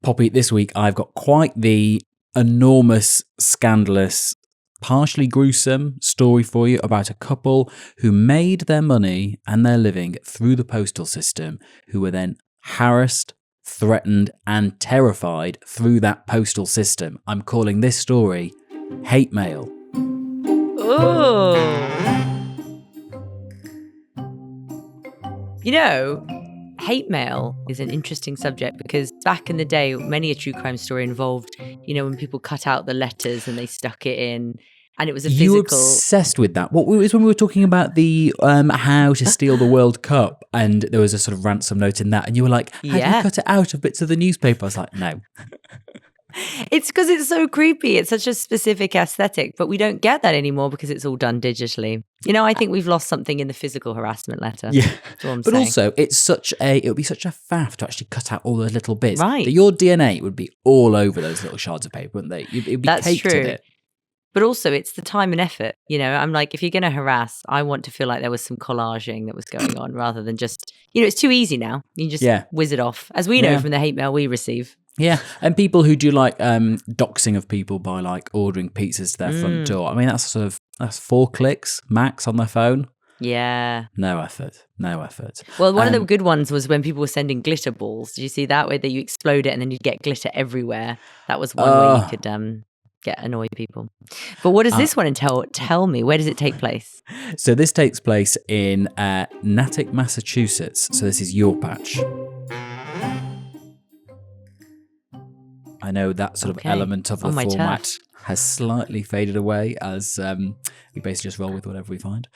Poppy, this week I've got quite the enormous, scandalous, partially gruesome story for you about a couple who made their money and their living through the postal system, who were then harassed, threatened, and terrified through that postal system. I'm calling this story Hate Mail. Oh. You know, hate mail is an interesting subject because back in the day, many a true crime story involved, when people cut out the letters and they stuck it in, and it was a physical... You were obsessed with that. What was when we were talking about the how to steal the World Cup, and there was a sort of ransom note in that, and you were like, how do you cut it out of bits of the newspaper? I was like, no. It's because it's so creepy. It's such a specific aesthetic, but we don't get that anymore because it's all done digitally. I think we've lost something in the physical harassment letter. Yeah, but saying. Also, it would be such a faff to actually cut out all those little bits. Right. That your DNA would be all over those little shards of paper, wouldn't they? It'd be That's caked true. with it. But also, it's the time and effort. I'm like, if you're going to harass, I want to feel like there was some collaging that was going on rather than just, it's too easy now. You just whiz it off, as we know from the hate mail we receive. Yeah, and people who do like doxing of people by like ordering pizzas to their front door. I mean, that's 4 clicks max on their phone. Yeah. No effort. Well, one of the good ones was when people were sending glitter balls. Did you see that? Where you explode it and then you'd get glitter everywhere. That was one way you could annoy people. But what does this one entail? Tell me, where does it take place? So this takes place in Natick, Massachusetts. So this is your patch. I know that sort of element of the format has slightly faded away as we basically just roll with whatever we find.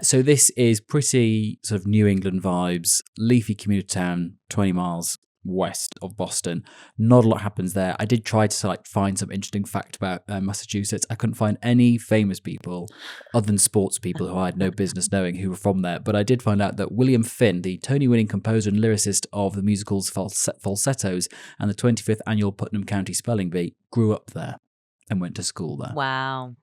So this is pretty sort of New England vibes, leafy commuter town, 20 miles west of Boston. Not a lot happens there. I did try to find some interesting fact about Massachusetts. I couldn't find any famous people other than sports people who I had no business knowing who were from there. But I did find out that William Finn, the Tony-winning composer and lyricist of the musicals Falsettos and the 25th annual Putnam County Spelling Bee, grew up there and went to school there. Wow.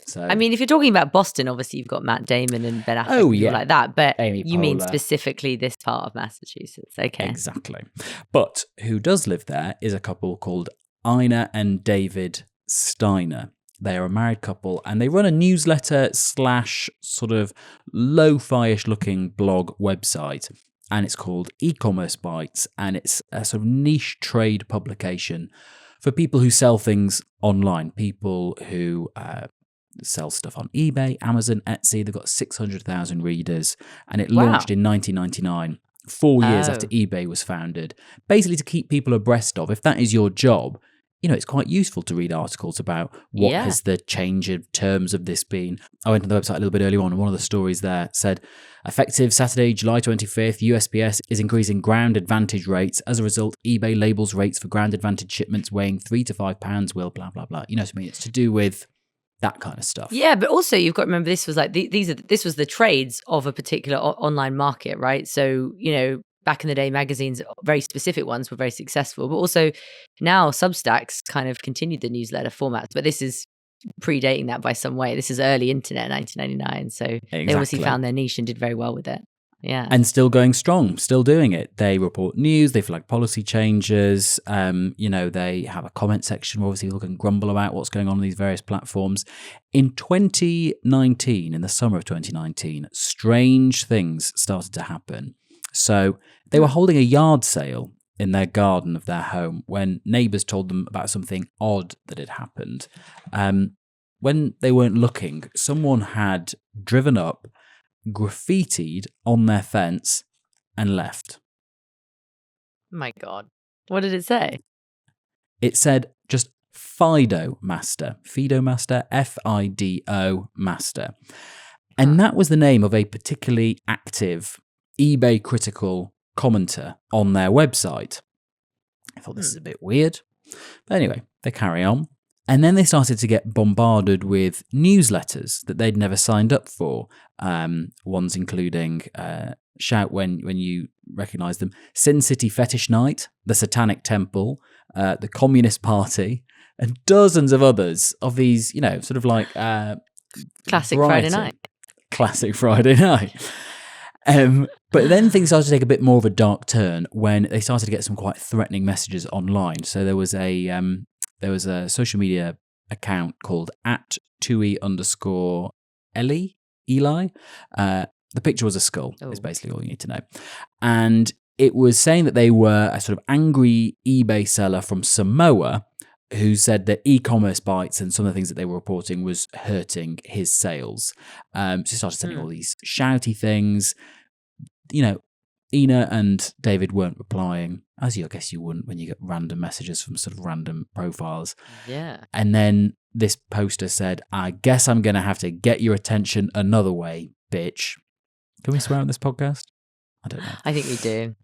So, I mean, if you're talking about Boston, obviously you've got Matt Damon and Ben Affleck and people like that. But you mean specifically this part of Massachusetts. Okay. Exactly. But who does live there is a couple called Ina and David Steiner. They are a married couple and they run a newsletter / sort of lo-fi-ish looking blog website. And it's called E-Commerce Bites. And it's a sort of niche trade publication for people who sell things online. People who... sell stuff on eBay, Amazon, Etsy. They've got 600,000 readers, and it launched in 1999, 4 years after eBay was founded, basically to keep people abreast of. If that is your job, it's quite useful to read articles about what has the change of terms of this been. I went to the website a little bit earlier on, and one of the stories there said, effective Saturday, July 25th, USPS is increasing ground advantage rates. As a result, eBay labels rates for ground advantage shipments weighing 3 to 5 pounds will blah, blah, blah. You know what I mean? It's to do with that kind of stuff. Yeah, but also you've got to remember this was like this was the trades of a particular online market, right? So, back in the day, magazines, very specific ones, were very successful. But also now Substacks kind of continued the newsletter formats. But this is predating that by some way. This is early internet, 1999. So They obviously found their niche and did very well with it. Yeah. And still going strong, still doing it. They report news, they flag policy changes, they have a comment section where obviously people can grumble about what's going on these various platforms. In 2019, in the summer of 2019, strange things started to happen. So they were holding a yard sale in their garden of their home when neighbours told them about something odd that had happened. When they weren't looking, someone had driven up, graffitied on their fence and left. My God. What did it say? It said just Fido Master, Fido Master, Fido Master. And that was the name of a particularly active eBay critical commenter on their website. I thought this is a bit weird. But anyway, they carry on. And then they started to get bombarded with newsletters that they'd never signed up for. Ones including, shout when you recognise them, Sin City Fetish Night, the Satanic Temple, the Communist Party, and dozens of others of these, sort of like... Classic variety. Friday night. Classic Friday night. But then things started to take a bit more of a dark turn when they started to get some quite threatening messages online. So there was a social media account called @Tui_Eli. The picture was a skull. Is basically all you need to know, and it was saying that they were a sort of angry eBay seller from Samoa who said that e-commerce bites and some of the things that they were reporting was hurting his sales. So he started sending all these shouty things. Ina and David weren't replying, as I guess you wouldn't when you get random messages from sort of random profiles. Yeah. And then this poster said, "I guess I'm going to have to get your attention another way, bitch." Can we swear on this podcast? I don't know. I think we do.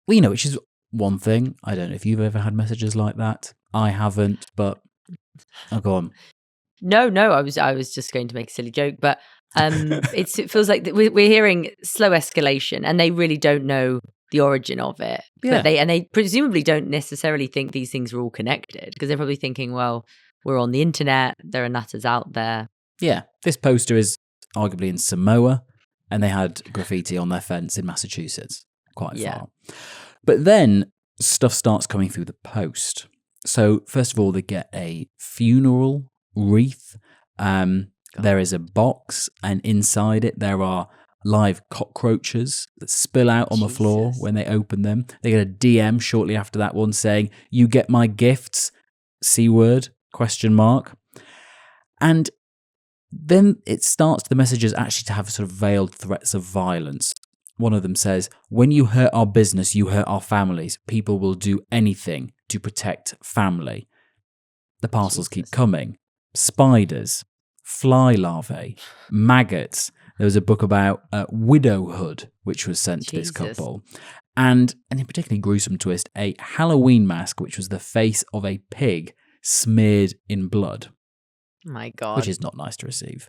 Which is one thing. I don't know if you've ever had messages like that. I haven't, but go on. No, I was just going to make a silly joke, but it feels like we're hearing slow escalation, and they really don't know the origin of it. Yeah. But they presumably don't necessarily think these things are all connected, because they're probably thinking, well, we're on the internet, there are nutters out there. Yeah, this poster is arguably in Samoa, and they had graffiti on their fence in Massachusetts, quite far. But then stuff starts coming through the post. So first of all, they get a funeral wreath. There is a box, and inside it there are live cockroaches that spill out on the floor when they open them. They get a DM shortly after that one saying, "You get my gifts, C word, ? And then it starts the messages actually to have sort of veiled threats of violence. One of them says, "When you hurt our business, you hurt our families. People will do anything to protect family." The parcels keep coming. Spiders, fly larvae, maggots. There was a book about widowhood, which was sent to this couple. And in a particularly gruesome twist, a Halloween mask, which was the face of a pig smeared in blood. My God. Which is not nice to receive.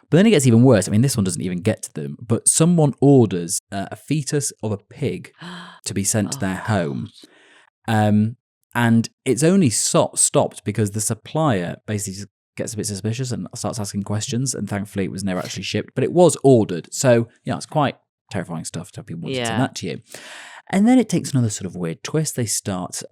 But then it gets even worse. I mean, this one doesn't even get to them, but someone orders a fetus of a pig to be sent to their home. And it's only stopped because the supplier basically just gets a bit suspicious and starts asking questions, and thankfully it was never actually shipped, but it was ordered. So, it's quite terrifying stuff to have people want to send that to you. And then it takes another sort of weird twist. They start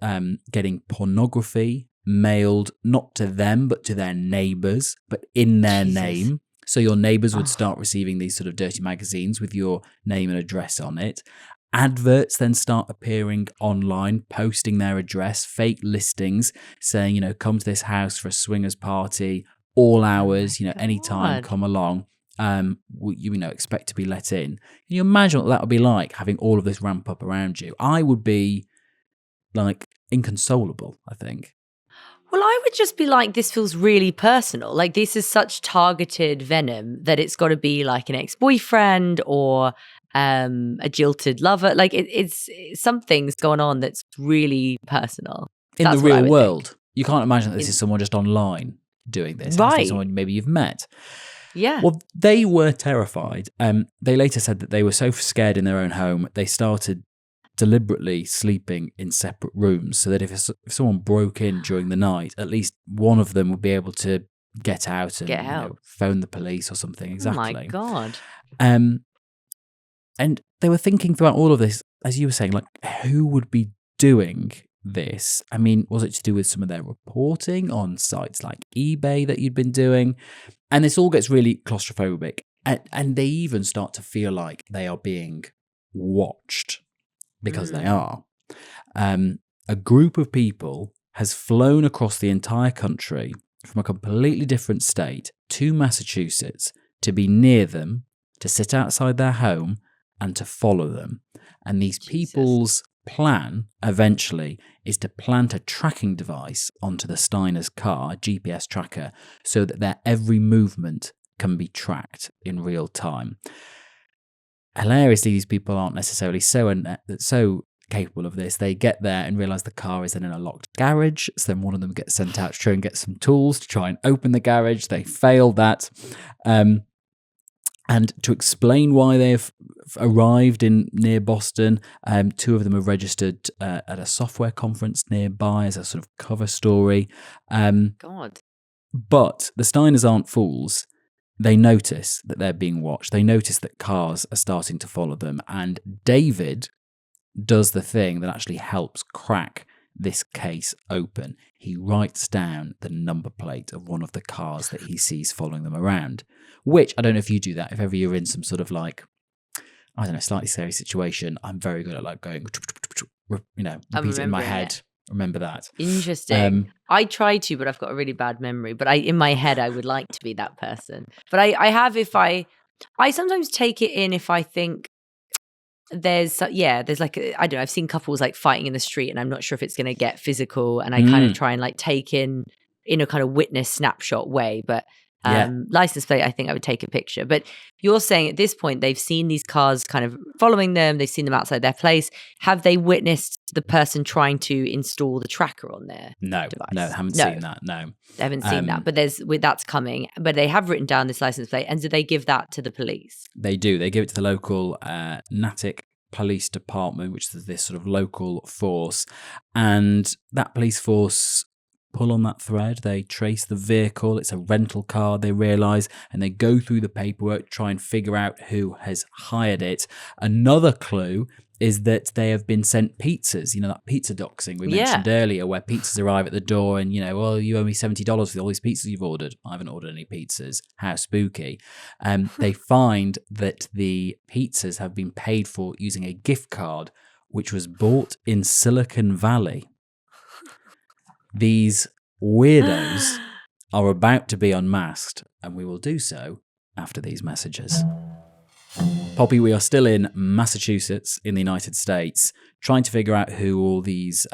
getting pornography mailed not to them but to their neighbours, but in their name. So your neighbours would start receiving these sort of dirty magazines with your name and address on it. Adverts then start appearing online, posting their address, fake listings saying, come to this house for a swingers party, all hours, anytime, come along. Expect to be let in. Can you imagine what that would be like, having all of this ramp up around you? I would be inconsolable, I think. Well, I would just be like, this feels really personal. Like, this is such targeted venom that it's got to be like an ex-boyfriend or a jilted lover. Like, it's something's going on that's really personal. In the real world. You can't imagine that this is someone just online doing this. Right. It's someone maybe you've met. Yeah. Well, they were terrified. They later said that they were so scared in their own home, they started deliberately sleeping in separate rooms so that if someone broke in during the night, at least one of them would be able to get out and phone the police or something. Exactly. Oh my God. And they were thinking throughout all of this, as you were saying, like, who would be doing this? I mean, was it to do with some of their reporting on sites like eBay that you'd been doing? And this all gets really claustrophobic. And they even start to feel like they are being watched. Because they are. A group of people has flown across the entire country from a completely different state to Massachusetts to be near them, to sit outside their home, and to follow them. And these people's plan, eventually, is to plant a tracking device onto the Steiner's car, a GPS tracker, so that their every movement can be tracked in real time. Hilariously, these people aren't necessarily so capable of this. They get there and realise the car is in a locked garage. So then one of them gets sent out to try and get some tools to try and open the garage. They fail that. And to explain why they've arrived near Boston, two of them are registered at a software conference nearby as a sort of cover story. God. But the Steiners aren't fools. they notice that they're being watched. They notice that cars are starting to follow them. And David does the thing that actually helps crack this case open. He writes down the number plate of one of the cars that he sees following them around, which I don't know if you do that. If ever you're in some sort of like, I don't know, slightly scary situation, I'm very good at like going, repeat it in my head. Remember that. Interesting. I try to, but I've got a really bad memory. But in my head, I would like to be that person. But I have, I sometimes take it in if I think there's like, I don't know, I've seen couples like fighting in the street and I'm not sure if it's going to get physical. And I kind of try and like take in a kind of witness snapshot way. But license plate, I think I would take a picture. But you're saying at this point, they've seen these cars kind of following them. They've seen them outside their place. Have they witnessed the person trying to install the tracker on their device? No, haven't seen that. No, they haven't seen that. But that's coming. But they have written down this license plate. And do they give that to the police? They do. They give it to the local Natick Police Department, which is this sort of local force. And that police force pull on that thread. They trace the vehicle. It's a rental car, they realise, and they go through the paperwork, try and figure out who has hired it. Another clue is that they have been sent pizzas, that pizza doxing we mentioned earlier, where pizzas arrive at the door and, well, you owe me $70 for all these pizzas you've ordered. I haven't ordered any pizzas. How spooky. They find that the pizzas have been paid for using a gift card, which was bought in Silicon Valley. These weirdos are about to be unmasked, and we will do so after these messages. Poppy, we are still in Massachusetts in the United States, trying to figure out who all these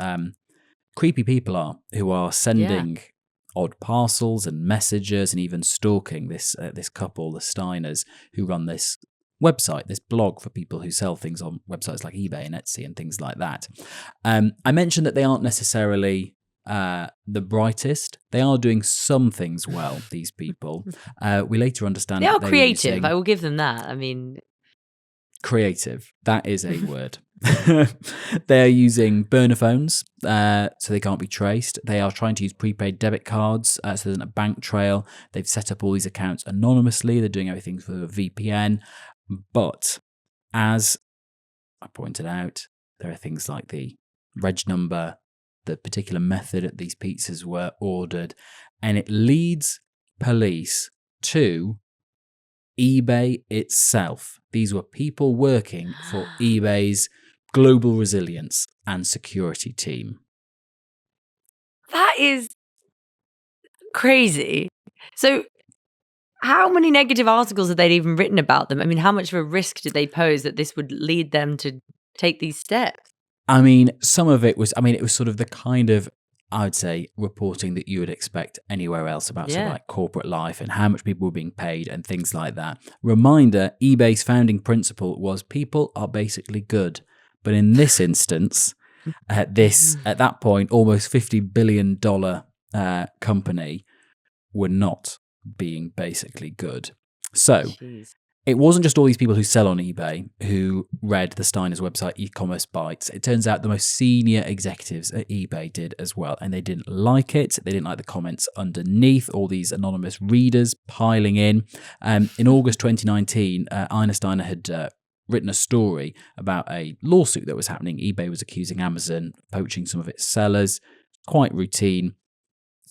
creepy people are who are sending odd parcels and messages and even stalking this couple, the Steiners, who run this website, this blog for people who sell things on websites like eBay and Etsy and things like that. I mentioned that they aren't necessarily the brightest. They are doing some things well, these people. We later understand they are creative. I will give them that. I mean, creative. That is a word. They are using burner phones, so they can't be traced. They are trying to use prepaid debit cards, so there's a bank trail. They've set up all these accounts anonymously. They're doing everything through a VPN. But as I pointed out, there are things like the reg number, the particular method that these pizzas were ordered, and it leads police to eBay itself. These were people working for eBay's global resilience and security team. That is crazy. So how many negative articles have they even written about them? I mean, how much of a risk did they pose that this would lead them to take these steps? I mean, some of it was, it was sort of the kind of, I would say, reporting that you would expect anywhere else about sort of like corporate life and how much people were being paid and things like that. Reminder, eBay's founding principle was people are basically good. But in this instance, at that point, almost $50 billion company were not being basically good. So it wasn't just all these people who sell on eBay who read the Steiner's website, E-commerce Bites. It turns out the most senior executives at eBay did as well, and they didn't like it. They didn't like the comments underneath, all these anonymous readers piling in. In August 2019, Ina Steiner had written a story about a lawsuit that was happening. eBay was accusing Amazon of poaching some of its sellers. Quite routine.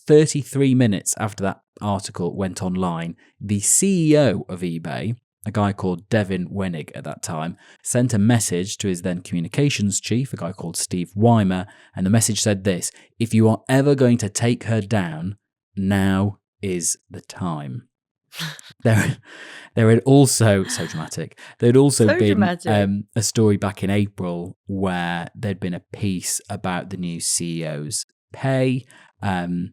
33 minutes after that article went online, the CEO of eBay, a guy called Devin Wenig at that time, sent a message to his then communications chief, a guy called Steve Weimer, and the message said this: if you are ever going to take her down, now is the time. There had also, so dramatic, there had also been a story back in April where there'd been a piece about the new CEO's pay, and,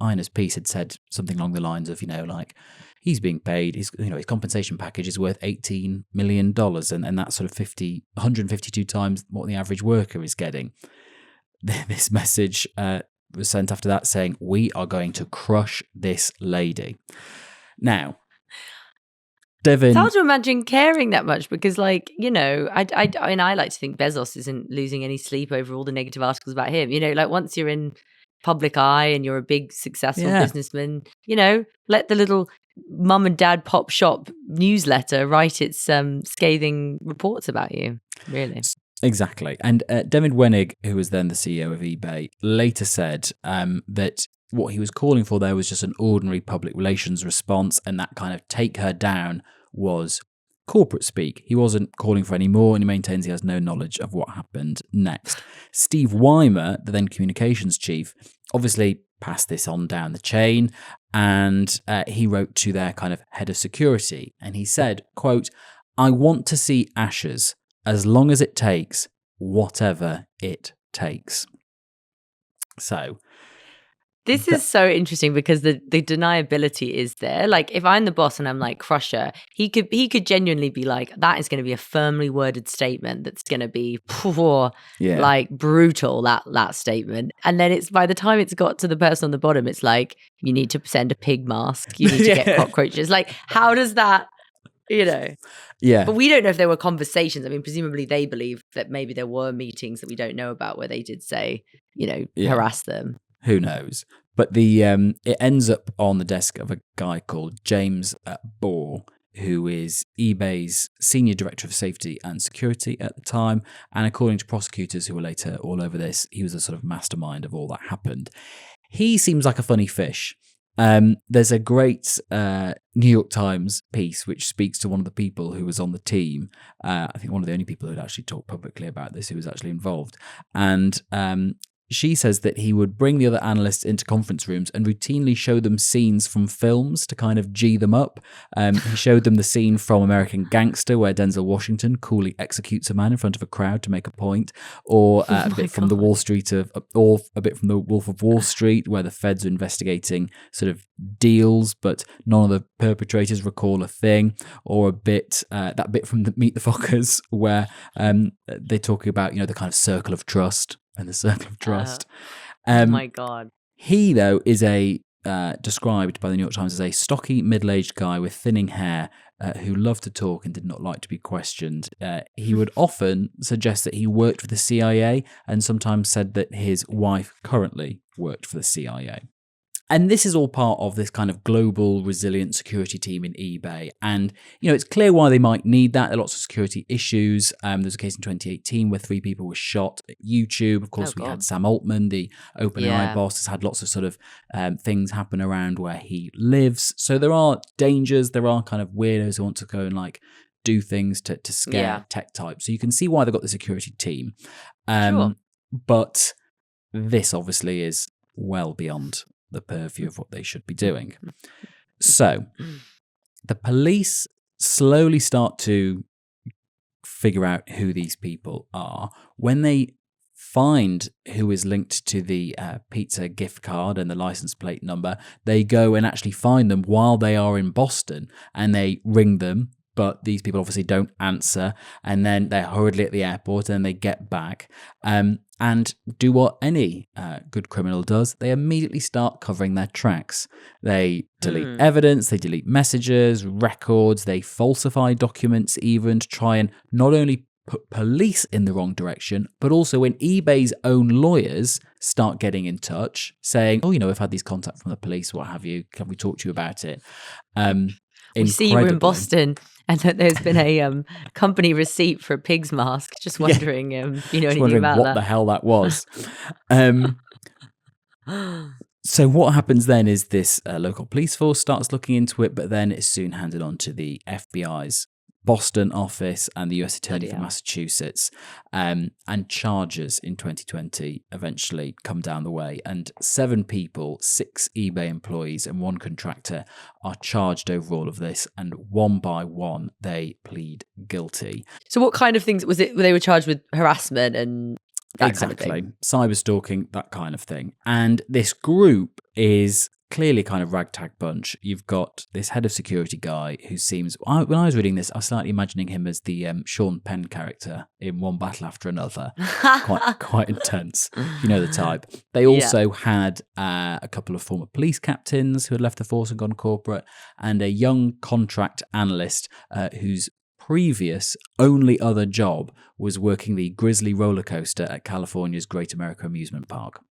Ina's piece had said something along the lines of, like, he's being paid, his compensation package is worth $18 million, and that's sort of 152 times what the average worker is getting. This message was sent after that saying, we are going to crush this lady. Now, Devin... It's hard to imagine caring that much because, I like to think Bezos isn't losing any sleep over all the negative articles about him. Once you're in public eye and you're a big successful Yeah. businessman, let the little mum and dad pop shop newsletter write its scathing reports about you, really. Exactly. And David Wenig, who was then the CEO of eBay, later said that what he was calling for there was just an ordinary public relations response, and that kind of take her down was corporate speak. He wasn't calling for any more, and he maintains he has no knowledge of what happened next. Steve Weimer, the then communications chief, obviously passed this on down the chain, and he wrote to their kind of head of security, and he said, quote, "I want to see ashes as long as it takes, whatever it takes." So this is so interesting because the deniability is there. Like, if I'm the boss and I'm like, Crusher, he could genuinely be like, that is going to be a firmly worded statement that's going to be like brutal, that statement. And then it's, by the time it's got to the person on the bottom, it's like, you need to send a pig mask, you need to get cockroaches. Like, how does that, Yeah. But we don't know if there were conversations. I mean, presumably they believe that maybe there were meetings that we don't know about where they did say, harass them. Who knows? But it ends up on the desk of a guy called James Bohr, who is eBay's senior director of safety and security at the time. And according to prosecutors who were later all over this, he was a sort of mastermind of all that happened. He seems like a funny fish. There's a great New York Times piece which speaks to one of the people who was on the team. I think one of the only people who'd actually talked publicly about this, who was actually involved. And she says that he would bring the other analysts into conference rooms and routinely show them scenes from films to kind of G them up. He showed them the scene from American Gangster where Denzel Washington coolly executes a man in front of a crowd to make a point, or a bit from the a bit from the Wolf of Wall Street where the feds are investigating sort of deals, but none of the perpetrators recall a thing, or that bit from the Meet the Fockers where they're talking about the kind of circle of trust. And the circle of trust. Oh my God. He, though, is described by the New York Times as a stocky, middle-aged guy with thinning hair who loved to talk and did not like to be questioned. He would often suggest that he worked for the CIA and sometimes said that his wife currently worked for the CIA. And this is all part of this kind of global resilient security team in eBay. And, it's clear why they might need that. There are lots of security issues. There's a case in 2018 where 3 people were shot at YouTube. Of course, we had Sam Altman, the OpenAI boss, has had lots of sort of things happen around where he lives. So there are dangers. There are kind of weirdos who want to go and like do things to scare tech types. So you can see why they've got the security team. But this obviously is well beyond the purview of what they should be doing. So the police slowly start to figure out who these people are. When they find who is linked to the pizza gift card and the license plate number, they go and actually find them while they are in Boston, and they ring them, but these people obviously don't answer, and then they're hurriedly at the airport, and then they get back and do what any good criminal does. They immediately start covering their tracks. They delete evidence, they delete messages, records, they falsify documents even to try and not only put police in the wrong direction, but also when eBay's own lawyers start getting in touch saying, we've had these contacts from the police, what have you, can we talk to you about it? We see you were in Boston and that there's been a company receipt for a pig's mask. Just wondering, anything about what the hell that was. So what happens then is this local police force starts looking into it, but then it's soon handed on to the FBI's Boston office and the US Attorney for Massachusetts, and charges in 2020 eventually come down the way, and 7 people, 6 eBay employees and 1 contractor are charged over all of this, and one by one they plead guilty. So what kind of things was it? They were charged with harassment and that kind of thing? Cyber stalking, that kind of thing. And this group is clearly kind of ragtag bunch. You've got this head of security guy who seems, when I was reading this, I started imagining him as the Sean Penn character in One Battle After Another. quite intense. You know the type. They also had a couple of former police captains who had left the force and gone corporate, and a young contract analyst whose previous only other job was working the Grizzly roller coaster at California's Great America Amusement Park.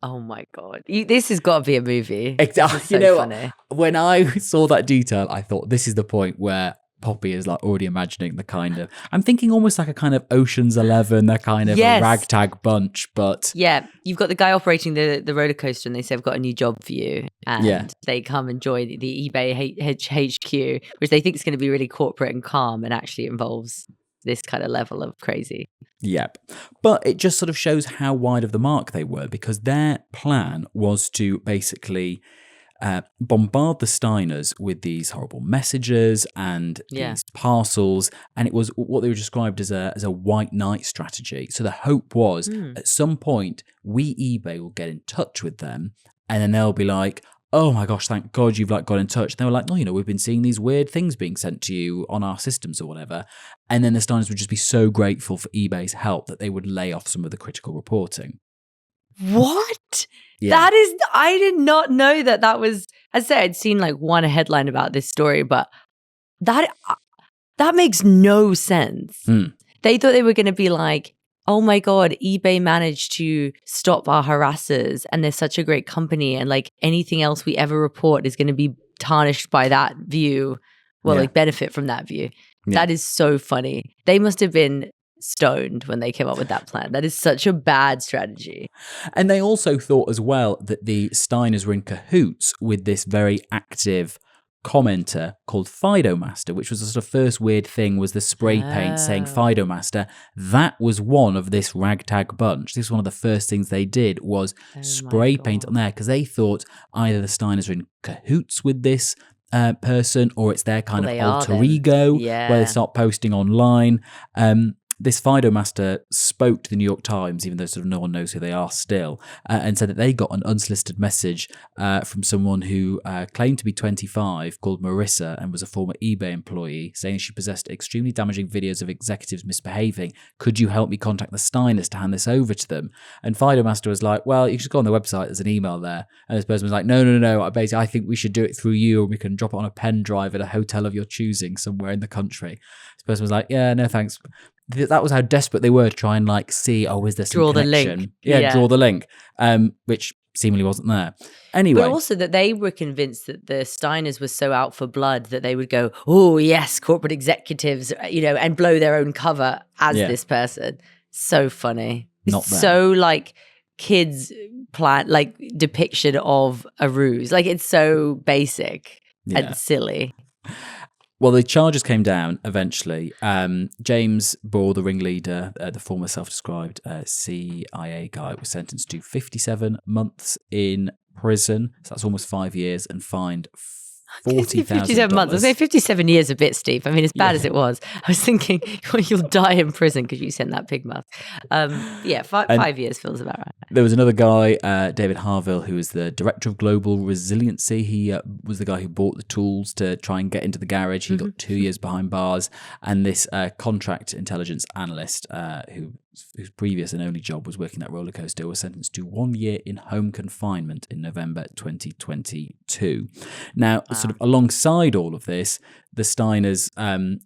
Oh my God. This has got to be a movie. Exactly. This is so funny. When I saw that detail, I thought this is the point where Poppy is like already imagining the kind of, I'm thinking almost like a kind of Ocean's 11, a kind of a ragtag bunch, but yeah, you've got the guy operating the roller coaster and they say, I've got a new job for you. And they come and join the eBay HQ, which they think is going to be really corporate and calm, and actually involves this kind of level of crazy. Yep. But it just sort of shows how wide of the mark they were, because their plan was to basically bombard the Steiners with these horrible messages and these parcels, and it was what they were described as a white knight strategy. So the hope was at some point we eBay will get in touch with them, and then they'll be like, oh my gosh, thank God you've like got in touch. And they were like, no, we've been seeing these weird things being sent to you on our systems or whatever. And then the Steiners would just be so grateful for eBay's help that they would lay off some of the critical reporting. What? Yeah. That is, I did not know that was, as I said, I'd seen like one headline about this story, but that makes no sense. They thought they were going to be like, oh my God, eBay managed to stop our harassers and they're such a great company, and like anything else we ever report is going to be tarnished by that view. Well, like benefit from that view. Yeah. That is so funny. They must have been stoned when they came up with that plan. That is such a bad strategy. And they also thought as well that the Steiners were in cahoots with this very active commenter called Fidomaster, which was the sort of first weird thing, was the spray paint saying Fidomaster. That was one of this ragtag bunch. This was one of the first things they did, was spray paint on there, because they thought either the Steiners were in cahoots with this person, or it's their kind of alter ego where they start posting online. This Fidomaster spoke to the New York Times, even though sort of no one knows who they are still, and said that they got an unsolicited message from someone who claimed to be 25, called Marissa, and was a former eBay employee, saying she possessed extremely damaging videos of executives misbehaving. Could you help me contact the Steiners to hand this over to them? And Fidomaster was like, well, you just go on their website, there's an email there. And this person was like, no, basically, I think we should do it through you, and we can drop it on a pen drive at a hotel of your choosing somewhere in the country. This person was like, yeah, no thanks. That was how desperate they were to try and like see, is there some connection? The link. Yeah, draw the link, which seemingly wasn't there. Anyway. But also that they were convinced that the Steiners were so out for blood that they would go, oh yes, corporate executives, and blow their own cover as this person. So funny. Not it's so like kids plan, like depiction of a ruse. Like it's so basic and silly. Well, the charges came down eventually. James Ball, the ringleader, the former self-described CIA guy, was sentenced to 57 months in prison. So that's almost 5 years, and fined $40,000. 57 months. I was saying 57 years a bit, Steve. I mean, as bad as it was, I was thinking you'll die in prison because you sent that pig mouth. 5 years feels about right. There was another guy, David Harville, who was the director of global resiliency. He was the guy who bought the tools to try and get into the garage. He got 2 years behind bars. And this contract intelligence analyst, whose previous and only job was working that roller coaster, was sentenced to 1 year in home confinement in November 2022. Now, sort of alongside all of this, the Steiners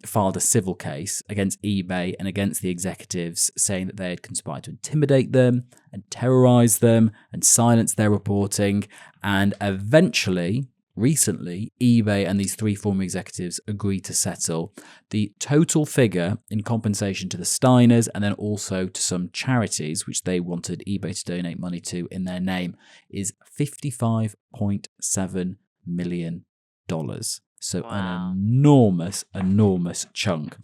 filed a civil case against eBay and against the executives, saying that they had conspired to intimidate them and terrorize them and silence their reporting. And eventually, recently, eBay and these three former executives agreed to settle. The total figure in compensation to the Steiners and then also to some charities, which they wanted eBay to donate money to in their name, is $55.7 million. So an enormous chunk.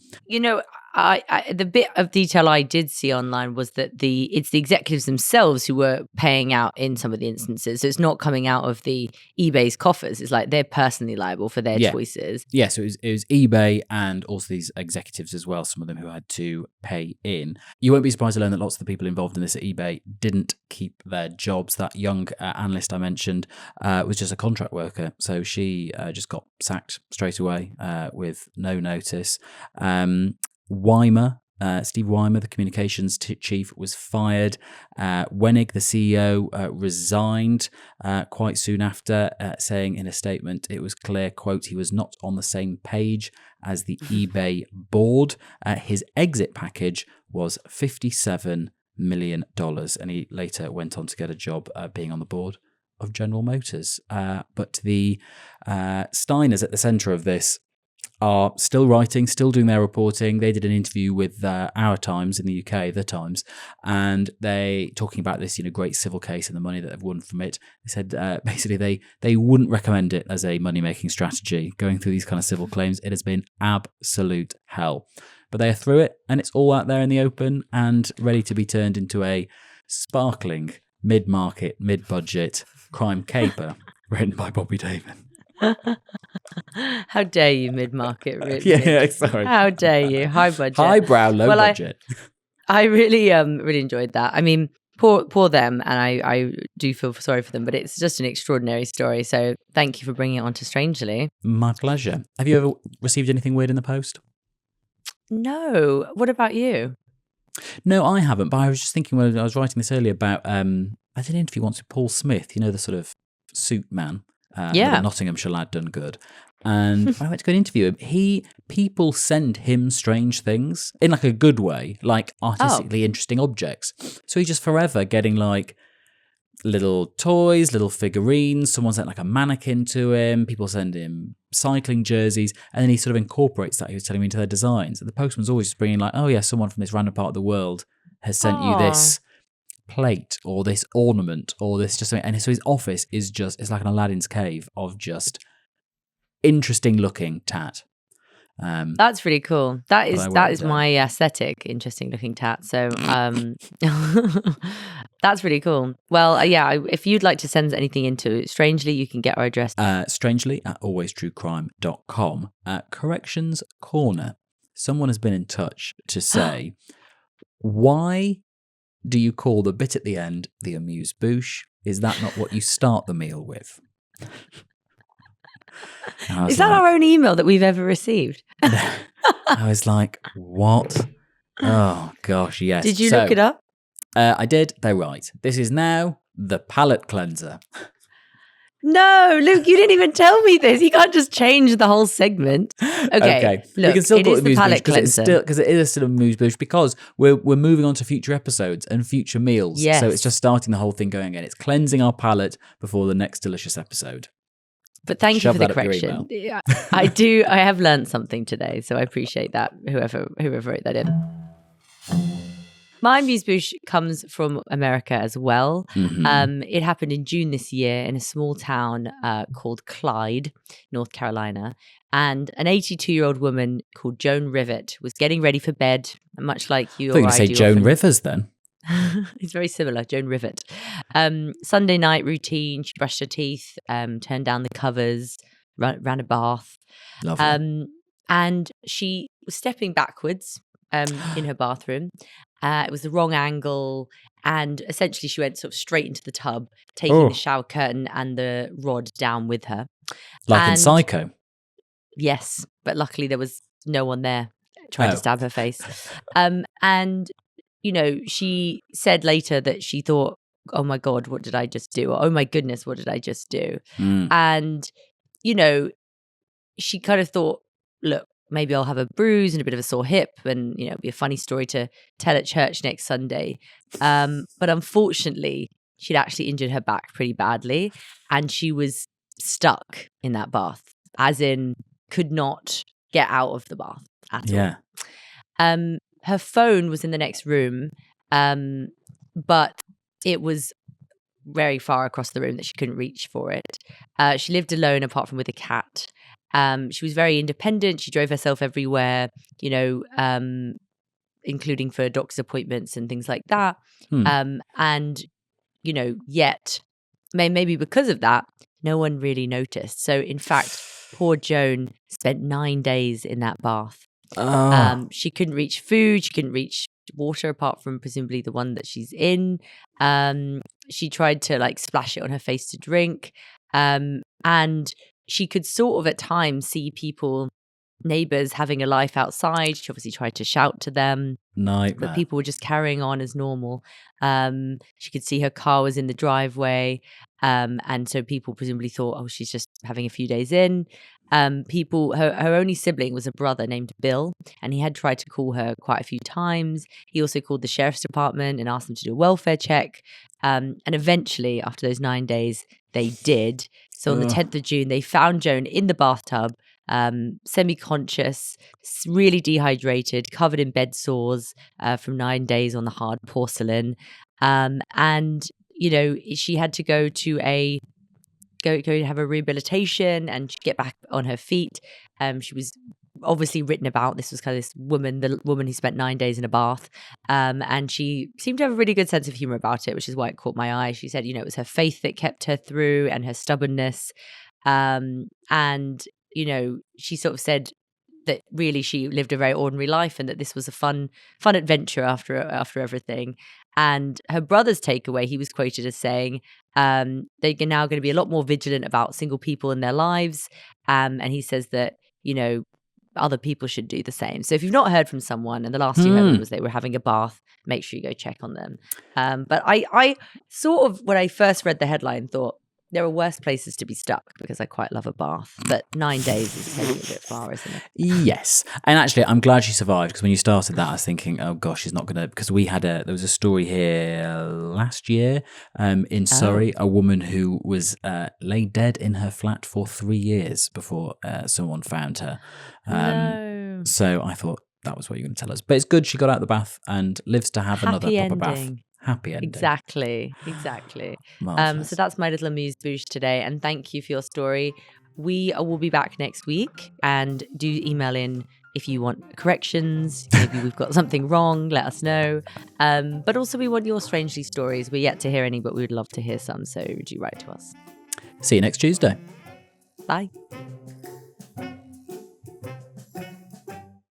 The bit of detail I did see online was that it's the executives themselves who were paying out in some of the instances. So it's not coming out of the eBay's coffers. It's like they're personally liable for their choices. Yeah, so it was eBay and also these executives as well, some of them who had to pay in. You won't be surprised to learn that lots of the people involved in this at eBay didn't keep their jobs. That young analyst I mentioned was just a contract worker. So she just got sacked straight away with no notice. Steve Weimer, the communications chief, was fired. Wenig, the CEO, resigned quite soon after, saying in a statement it was clear, quote, he was not on the same page as the eBay board. His exit package was $57 million. And he later went on to get a job being on the board of General Motors. But the Steiners at the centre of this are still writing, still doing their reporting. They did an interview with Our Times in the UK, The Times, and they talking about this, great civil case and the money that they've won from it. They said basically they wouldn't recommend it as a money-making strategy. Going through these kind of civil claims, it has been absolute hell. But they are through it, and it's all out there in the open and ready to be turned into a sparkling mid-market, mid-budget crime caper written by Bobby David. How dare you, mid-market? Yeah, sorry. How dare you? High budget. Highbrow, low budget. I really really enjoyed that. I mean, poor them, and I do feel sorry for them, but it's just an extraordinary story. So thank you for bringing it on to Strangely. My pleasure. Have you ever received anything weird in the post? No. What about you? No, I haven't, but I was just thinking when I was writing this earlier about, I did an interview once with Paul Smith, the sort of suit man. The Nottinghamshire lad done good. And when I went to go and interview him, people send him strange things in like a good way, like artistically interesting objects. So he's just forever getting like little toys, little figurines. Someone sent like a mannequin to him. People send him cycling jerseys. And then he sort of incorporates that, he was telling me, into their designs. And the postman's always just bringing like, oh yeah, someone from this random part of the world has sent you this plate or this ornament or this just something. And so his office is just, it's like an Aladdin's cave of just interesting looking tat. That's really cool. That is my aesthetic, interesting looking tat. So that's really cool. Well, if you'd like to send anything into Strangely, you can get our address. Strangely@alwaystruecrime.com. Corrections Corner. Someone has been in touch to say, why do you call the bit at the end the amuse-bouche? Is that not what you start the meal with? Is that our own email that we've ever received? I was like, what? Oh, gosh, yes. Did you look it up? I did. They're right. This is now the palate cleanser. No, Luke, you didn't even tell me this. You can't just change the whole segment. Okay. Look, we can still it call is it the palate cleanser. Because it is still a amuse-bouche, because we're moving on to future episodes and future meals. Yes. So it's just starting the whole thing going again. It's cleansing our palate before the next delicious episode. But thank you for the correction. I have learned something today, so I appreciate that, whoever wrote that in. My amuse-bouche comes from America as well. Mm-hmm. It happened in June this year in a small town called Clyde, North Carolina. And an 82-year-old woman called Joan Rivet was getting ready for bed, much like you or I do. I thought you say Joan Rivers then. It's very similar, Joan Rivet. Sunday night routine, she brushed her teeth, turned down the covers, ran a bath. Lovely. And she was stepping backwards in her bathroom. It was the wrong angle, and essentially she went sort of straight into the tub, taking the shower curtain and the rod down with her. Like in Psycho? Yes, but luckily there was no one there trying to stab her face. And, she said later that she thought, oh my God, what did I just do? Or, oh my goodness, what did I just do? And, she kind of thought, look, maybe I'll have a bruise and a bit of a sore hip and, it'll be a funny story to tell at church next Sunday. But unfortunately, she'd actually injured her back pretty badly, and she was stuck in that bath, as in could not get out of the bath at all. Her phone was in the next room, but it was very far across the room that she couldn't reach for it. She lived alone apart from with a cat. She was very independent. She drove herself everywhere, including for doctor's appointments and things like that. And, yet maybe because of that, no one really noticed. So in fact, poor Joan spent 9 days in that bath. She couldn't reach food. She couldn't reach water apart from presumably the one that she's in. She tried to splash it on her face to drink. And she could sort of at times see people, neighbors having a life outside. She obviously tried to shout to them. Nightmare. But people were just carrying on as normal. She could see her car was in the driveway. And so people presumably thought, oh, she's just having a few days in. her only sibling was a brother named Bill, and he had tried to call her quite a few times. He also called the sheriff's department and asked them to do a welfare check. And eventually, after those 9 days, they did. So on the 10th of June, they found Joan in the bathtub, semi-conscious, really dehydrated, covered in bed sores from 9 days on the hard porcelain. And, she had to go to have a rehabilitation and get back on her feet. She was obviously written about. This was kind of the woman who spent 9 days in a bath. And she seemed to have a really good sense of humor about it, which is why it caught my eye. She said, it was her faith that kept her through and her stubbornness. And, she sort of said that really she lived a very ordinary life and that this was a fun adventure after everything. And her brother's takeaway, he was quoted as saying, they're now going to be a lot more vigilant about single people in their lives. And he says that, other people should do the same. So if you've not heard from someone and the last you heard was they were having a bath, make sure you go check on them. But I sort of, when I first read the headline, thought, there are worse places to be stuck because I quite love a bath. But 9 days is taking a bit far, isn't it? Yes. And actually, I'm glad she survived, because when you started that, I was thinking, oh gosh, she's not going to, because there was a story here last year in Surrey, a woman who was laid dead in her flat for 3 years before someone found her. No. So I thought that was what you were going to tell us. But it's good she got out of the bath and lives to have another proper bath. Happy ending. Exactly. So that's my little amuse-bouche today. And thank you for your story. We will be back next week, and do email in if you want corrections. Maybe we've got something wrong, let us know. But also we want your Strangely stories. We're yet to hear any, but we would love to hear some. So do write to us. See you next Tuesday. Bye.